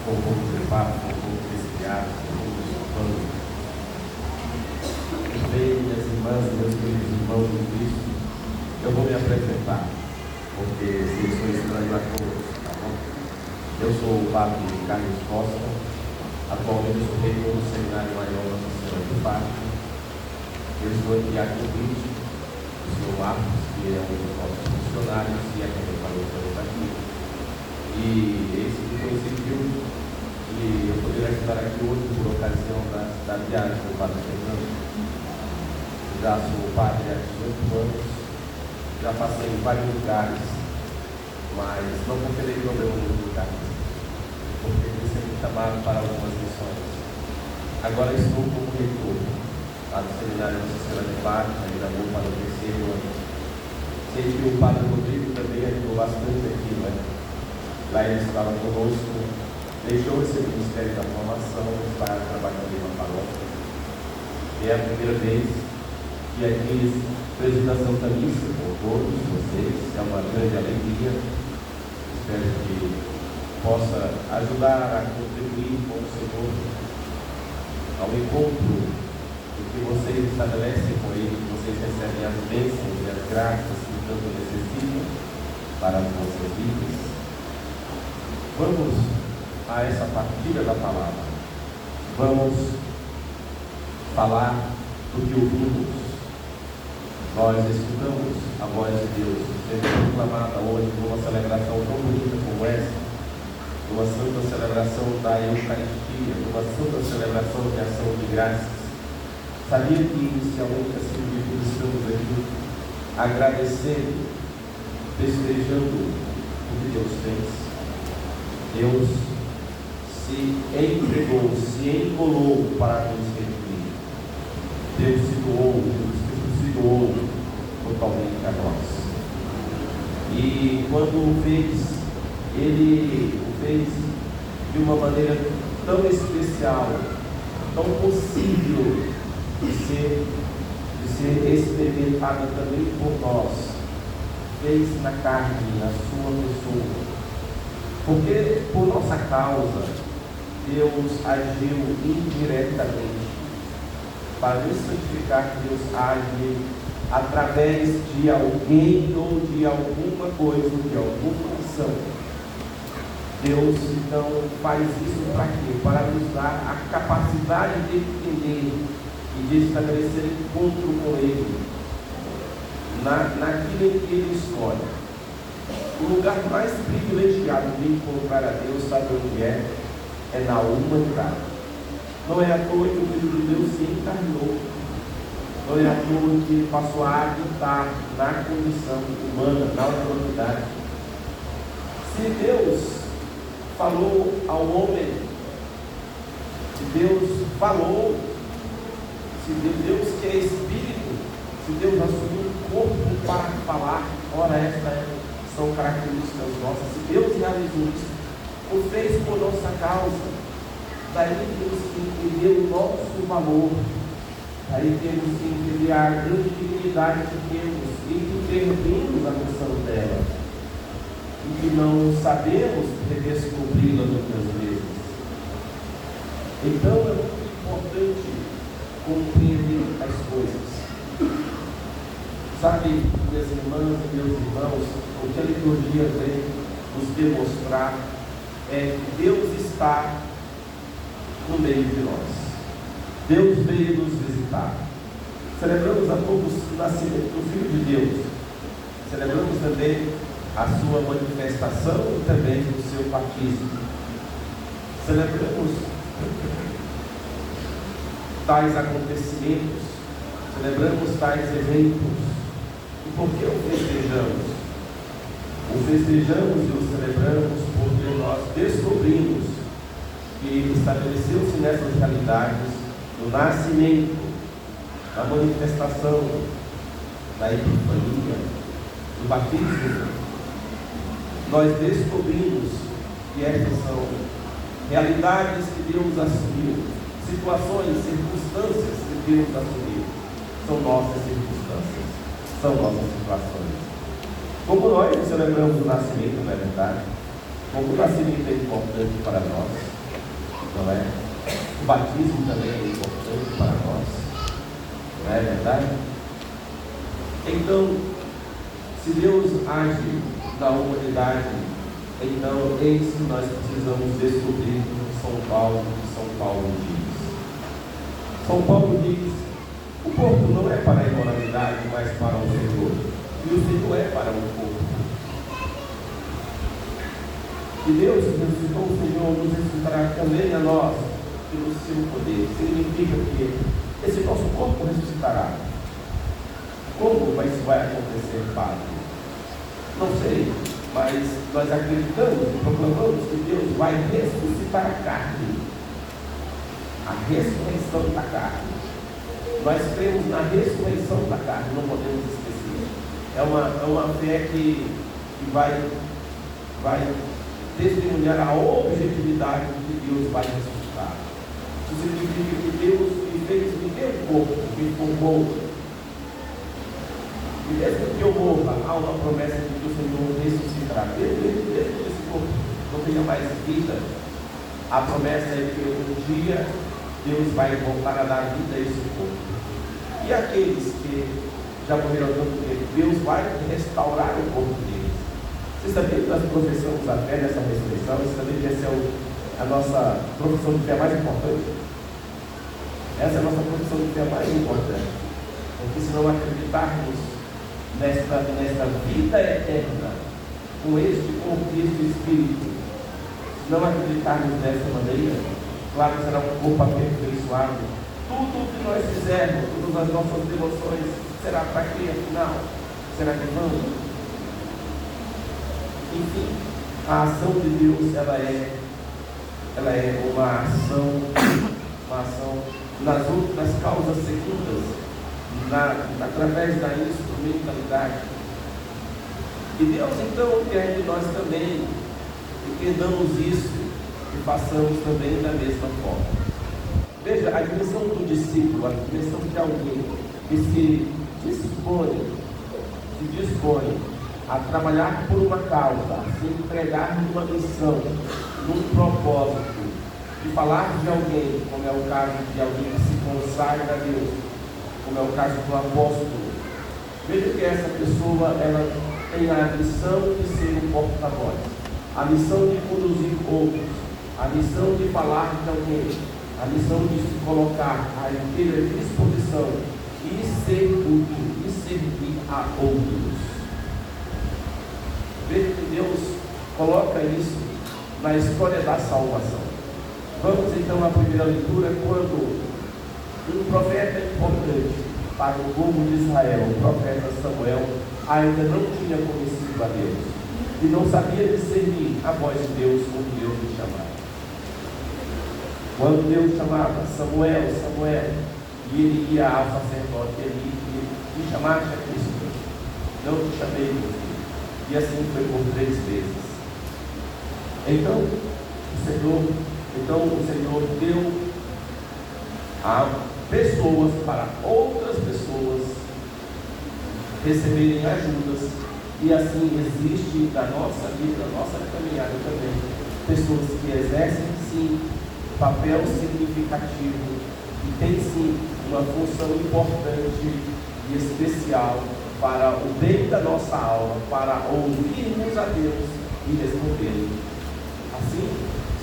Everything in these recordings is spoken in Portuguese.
com um pouco trepado, com um pouco resfriado, com um pouco chupando. Bem, minhas irmãs e meus queridos irmãos em Cristo, eu vou me apresentar, porque se eu sou estranho a todos, tá bom? Eu sou o padre Carlos Costa, atualmente sou reitor do Seminário Maior Nossa Senhora de Fátima. Eu estou aqui a convite do senhor Marcos, que é um dos nossos funcionários, e é quem falou estamos aqui. E esse que coincidiu que eu poderia estar aqui hoje por ocasião da viagem do Padre Fernando. Já sou padre há 18 anos, já passei em vários lugares, mas não porque dei problema nos lugares, porque eles sempre chamaram para algumas missões. Agora estou como reitor lá no Seminário Nossa Senhora de Fátima, ainda vou para o terceiro ano. Sei que o Padre Rodrigo também ajudou bastante aqui, né? Lá ele estava conosco, deixou esse Ministério da Formação, está trabalhando em uma paróquia. É a primeira vez que aqui presida a Santa Missa com todos vocês, é uma grande alegria. Espero que possa ajudar a contribuir com o Senhor ao encontro do que vocês estabelecem com Ele, que vocês recebem as bênçãos e as graças que tanto necessitam para as vossas vidas. Vamos a essa partilha da palavra. Vamos falar do que ouvimos. Nós escutamos a voz de Deus sendo proclamada hoje numa celebração tão bonita como essa, numa santa celebração da Eucaristia, numa santa celebração de ação de graças. Sabia que inicialmente assim estamos aqui agradecendo, festejando o que Deus fez. Deus se entregou, se embolou para nos redimir. Deus se doou, totalmente a nós. E quando o fez, Ele o fez de uma maneira tão especial, tão possível de ser experimentada também por nós. Fez na carne, na sua pessoa. Porque por nossa causa, Deus agiu indiretamente. Para nos santificar, Deus age através de alguém ou de alguma coisa, de alguma ação. Deus então faz isso para quê? Para nos dar a capacidade de entender e de estabelecer encontro com Ele naquilo que Ele escolhe. O lugar mais privilegiado de encontrar a Deus, sabe onde é? É na humanidade. Não é à toa que o Filho de Deus se encarnou. Não é à toa que ele passou a habitar na condição humana, na humanidade. Se Deus falou ao homem, se Deus falou, se Deus que é Espírito, se Deus assumiu um corpo para falar, ora estas são características nossas. Se Deus realizou isso, o fez por nossa causa, daí temos que entender o nosso valor, daí temos que entender a grande dignidade que temos e que perdemos a noção dela e que não sabemos redescobri-la muitas vezes. Então é muito importante compreender as coisas. Sabe, minhas irmãs e meus irmãos, o que a liturgia vem nos demonstrar é que Deus está no meio de nós. Deus veio nos visitar. Celebramos há pouco o nascimento do Filho de Deus. Celebramos também a sua manifestação e também o seu batismo. Celebramos tais acontecimentos, celebramos tais eventos. E por que o festejamos? O festejamos e o celebramos porque nós descobrimos que estabeleceu-se nessas realidades do nascimento, da manifestação, da epifania, do batismo. Nós descobrimos que essas são realidades que Deus assumiu, situações, circunstâncias que Deus assumiu. São nossas circunstâncias, são nossas situações. Como nós celebramos o nascimento, não é verdade? Como o nascimento é importante para nós. não é? O batismo também é importante para nós, não é verdade? Então, se Deus age na humanidade, então é isso que nós precisamos descobrir no que São Paulo diz. São Paulo diz: o corpo não é para a imoralidade, mas para o Senhor, e o Senhor é para o corpo. E Deus ressuscitou o Senhor, nos ressuscitará também a nós, pelo seu poder. Significa que esse nosso corpo ressuscitará. Como isso vai acontecer, Padre? Não sei, mas nós acreditamos e proclamamos que Deus vai ressuscitar a carne. A ressurreição da carne. Nós cremos na ressurreição da carne, não podemos esquecer. É uma fé que vai testemunhar a objetividade de que Deus vai ressuscitar. Isso significa que Deus me fez viver um corpo, me formou. E mesmo que eu morra, há uma promessa de que o Senhor ressuscitará. Mesmo que esse corpo não tenha mais vida, a promessa é que um dia Deus vai voltar a dar vida a esse corpo. E aqueles que já morreram há tanto tempo, Deus vai restaurar o corpo deles. Você sabia que nós professamos a fé nessa ressurreição? Você sabia que essa é a nossa profissão de fé mais importante? Essa é a nossa profissão de fé mais importante. Porque se não acreditarmos nesta vida eterna, com este corpo e este Espírito, se não acreditarmos dessa maneira, claro que será um corpo aperfeiçoado. Tudo o que nós fizermos, todas as nossas devoções, será para quê, afinal? Será que vamos? Enfim, a ação de Deus, ela é uma ação nas causas secundas, através da instrumentalidade. E Deus então quer que nós também entendamos isso e façamos também da mesma forma. Veja, a dimensão do discípulo, a dimensão de alguém que se dispõe a trabalhar por uma causa, a se entregar numa missão, num propósito, de falar de alguém, como é o caso de alguém que se consagra a Deus, como é o caso do apóstolo. Veja que essa pessoa, ela tem a missão de ser um porta-voz, a missão de conduzir outros, a missão de falar de alguém, a missão de se colocar à inteira disposição e ser útil e servir a outros. Veja que Deus coloca isso na história da salvação. Vamos então à primeira leitura, quando um profeta importante para o povo de Israel, o profeta Samuel, ainda não tinha conhecido a Deus e não sabia discernir a voz de Deus quando Deus lhe chamava. Quando Deus chamava Samuel, Samuel, e ele ia ao sacerdote, ele me chamaste a Cristo, não te chamei, meu filho. E assim foi por 3 vezes. Então o Senhor deu a pessoas para outras pessoas receberem ajudas, e assim existe na nossa vida, na nossa caminhada também, pessoas que exercem sim papel significativo e tem sim uma função importante e especial para o bem da nossa alma, para ouvirmos a Deus e responder. Assim,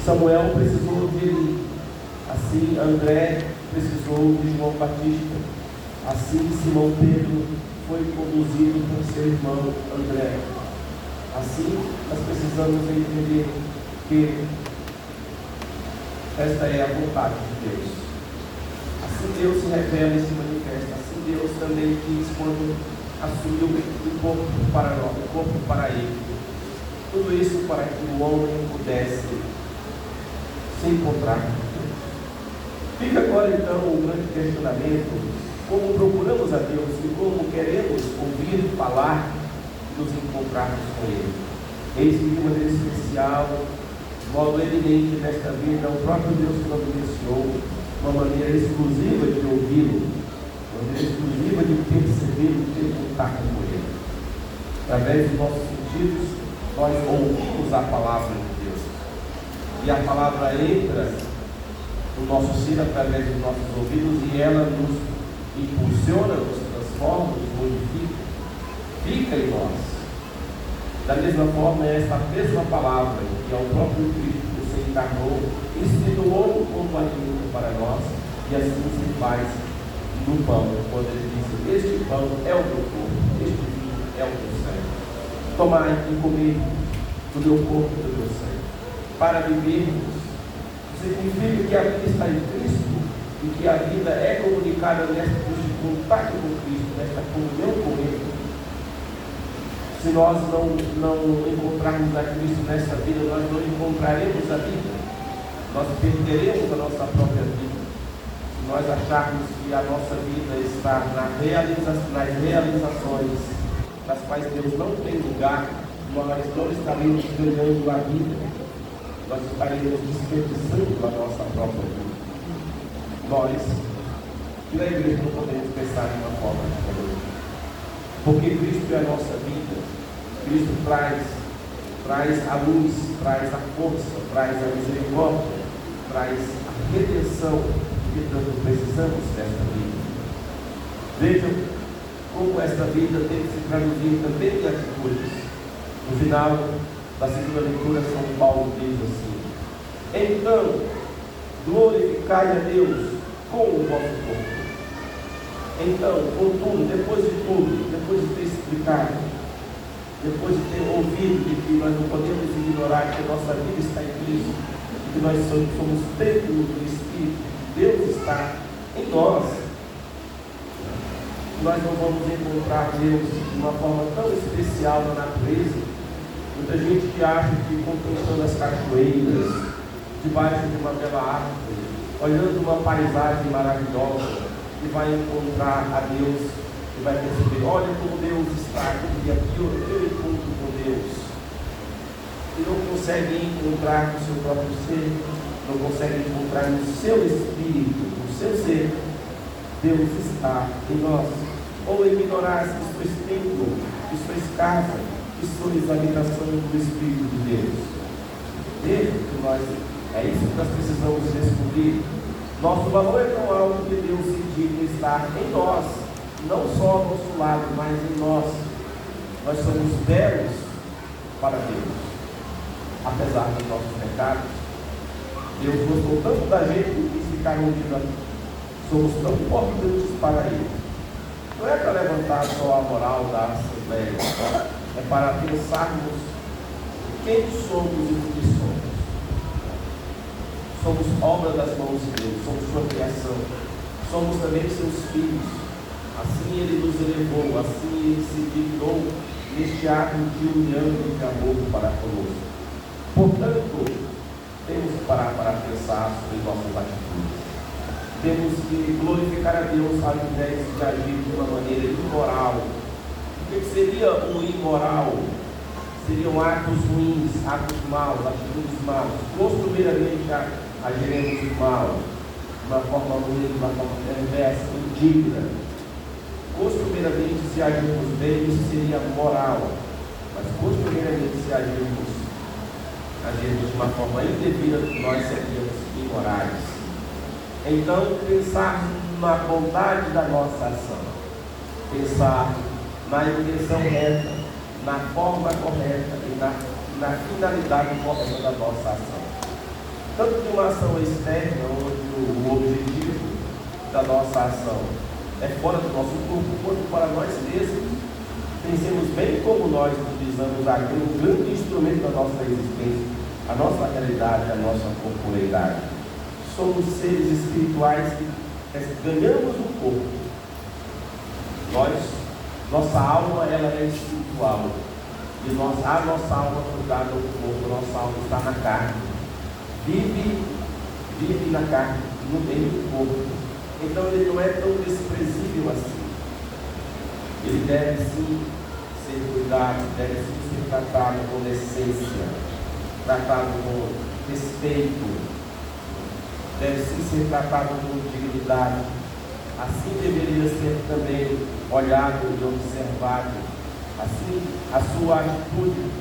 Samuel precisou de Eli, assim André precisou de João Batista, assim Simão Pedro foi conduzido por seu irmão André. Assim, nós precisamos entender que esta é a vontade de Deus. Assim Deus se revela e se manifesta. Assim Deus também quis quando assumiu o corpo para nós, o corpo para Ele. Tudo isso para que o homem pudesse se encontrar com Deus. Fica agora então o grande questionamento: como procuramos a Deus e como queremos ouvir falar, nos encontrarmos com Ele. Eis que de maneira especial, de modo evidente nesta vida, o próprio Deus providenciou uma maneira exclusiva de ouvi-lo, uma maneira exclusiva de perceber, de ter contato com Ele. Através dos nossos sentidos, nós ouvimos a palavra de Deus. E a palavra entra no nosso ser, através dos nossos ouvidos, e ela nos impulsiona, nos transforma, nos modifica, fica em nós. Da mesma forma, é essa mesma palavra que é o próprio Cristo que se encarnou, instituiu como alimento para nós, e assim se faz no pão, quando ele diz: este pão é o meu corpo, este vinho é o meu sangue. Tomai e comer do meu corpo e do meu sangue, para vivermos. Significa que a vida está em Cristo e que a vida é comunicada neste contato com Cristo, nesta comunhão com Ele. Se nós não encontrarmos a Cristo nessa vida, nós não encontraremos a vida. Nós perderemos a nossa própria vida. Se nós acharmos que a nossa vida está nas realizações das quais Deus não tem lugar, nós não estaremos ganhando a vida. Nós estaremos desperdiçando a nossa própria vida. Nós, que na igreja, não podemos pensar de uma forma diferente. Porque Cristo é a nossa vida. Cristo traz a luz, traz a força, traz a misericórdia, traz a redenção que tanto precisamos desta vida. Vejam como esta vida tem que se traduzir também em atitudes. No final da segunda leitura, São Paulo diz assim: então, glorificai a Deus com o vosso corpo. Então, contudo, depois de ter explicado, depois de ter ouvido de que nós não podemos ignorar que a nossa vida está em Cristo, que nós somos templo do Espírito, Deus está em nós. Nós não vamos encontrar Deus de uma forma tão especial na natureza. Muita gente que acha que contemplando as cachoeiras, debaixo de uma bela árvore, olhando uma paisagem maravilhosa, que vai encontrar a Deus, e vai perceber: olha como Deus está aqui, e aqui eu encontro com Deus. E não consegue encontrar no seu próprio ser, não consegue encontrar no seu espírito, no seu ser. Deus está em nós. Ou ignorar que sois templo, que sois casa, que sois a habitação do Espírito de Deus. Veja que é isso que nós precisamos descobrir. Nosso valor é tão alto que Deus se digna estar em nós, não só ao nosso lado, mas em nós. Nós somos belos para Deus, apesar dos nossos pecados. Deus gostou tanto da gente que quis ficar unido aqui. Somos tão importantes para Ele. Não é para levantar só a moral da Assembleia, é para pensarmos quem somos e o que somos. Somos obra das mãos de Deus, somos sua criação, somos também seus filhos. Assim Ele nos elevou, assim Ele se dignou neste ato de união e de amor para conosco. Portanto, temos que parar para pensar sobre nossas atitudes. Temos que glorificar a Deus ao invés de agir de uma maneira imoral. O que seria o imoral? Seriam atos ruins, atos maus, atitudes maus. Costumeiramente agiremos mal, de uma forma ruim, de uma forma perversa, indigna. Costumeiramente, se agirmos bem, isso seria moral. Mas costumeiramente, se agirmos de uma forma indevida, nós seríamos imorais. Então, pensar na bondade da nossa ação, pensar na intenção reta, na forma correta e na finalidade correta da nossa ação. Tanto de uma ação externa, onde o objetivo da nossa ação é fora do nosso corpo, quanto para nós mesmos. Pensemos bem como nós utilizamos aqui um grande instrumento da nossa existência, a nossa realidade, a nossa corporeidade. Somos seres espirituais que ganhamos um corpo. Nossa alma, ela é espiritual. E a nossa alma foi dada ao corpo, nossa alma está na carne. Vive na carne, no meio do corpo. Então ele não é tão desprezível assim. Ele deve sim ser cuidado, deve sim ser tratado com decência, tratado com respeito. Deve sim ser tratado com dignidade. Assim deveria ser também olhado e observado. Assim, a sua atitude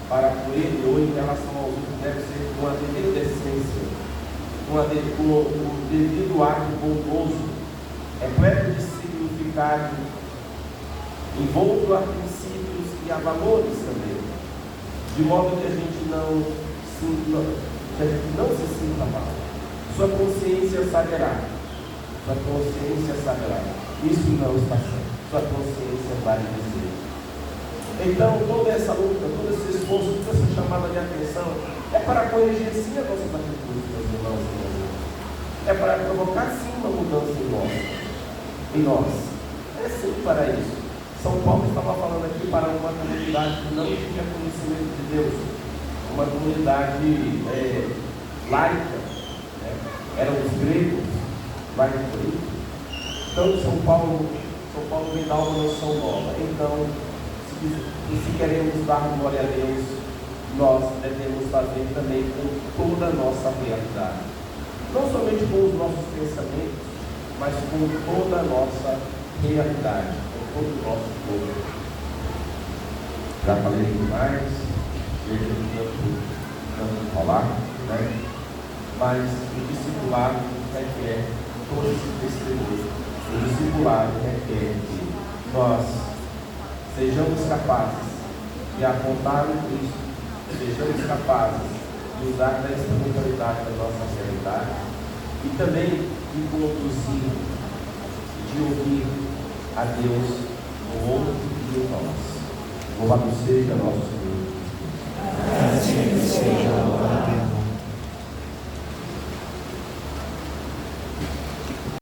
para com ele ou em relação ao outro deve ser com a devida decência. o devido ato bondoso, repleto de significado, envolto a princípios e a valores também, de modo que a gente não se sinta mal. Sua consciência saberá. Sua consciência saberá. Isso não está certo. Sua consciência vai dizer. Então, toda essa luta, todo esse esforço, toda essa chamada de atenção é para corrigir sim as nossas atitudes, meus irmãos e irmãs. É para provocar sim uma mudança em nós. É sim para isso. São Paulo estava falando aqui para uma comunidade que não tinha conhecimento de Deus, uma comunidade laica, né? Eram os gregos, lá em Corinto. Então São Paulo me dá uma noção nova. Então, se queremos dar glória a Deus, nós devemos fazer também com toda a nossa realidade. Não somente com os nossos pensamentos, mas com toda a nossa realidade, com todo o nosso corpo. Já falei demais, não falar, né? Mas o discipulado requer todo esse testemunho. O discipulado requer que nós sejamos capazes de apontar o Cristo, sejamos capazes de usar da instrumentalidade da nossa realidade e também de conduzir, de ouvir a Deus no outro e em nós. Louvado seja nosso Senhor. Assim seja, glória a Deus.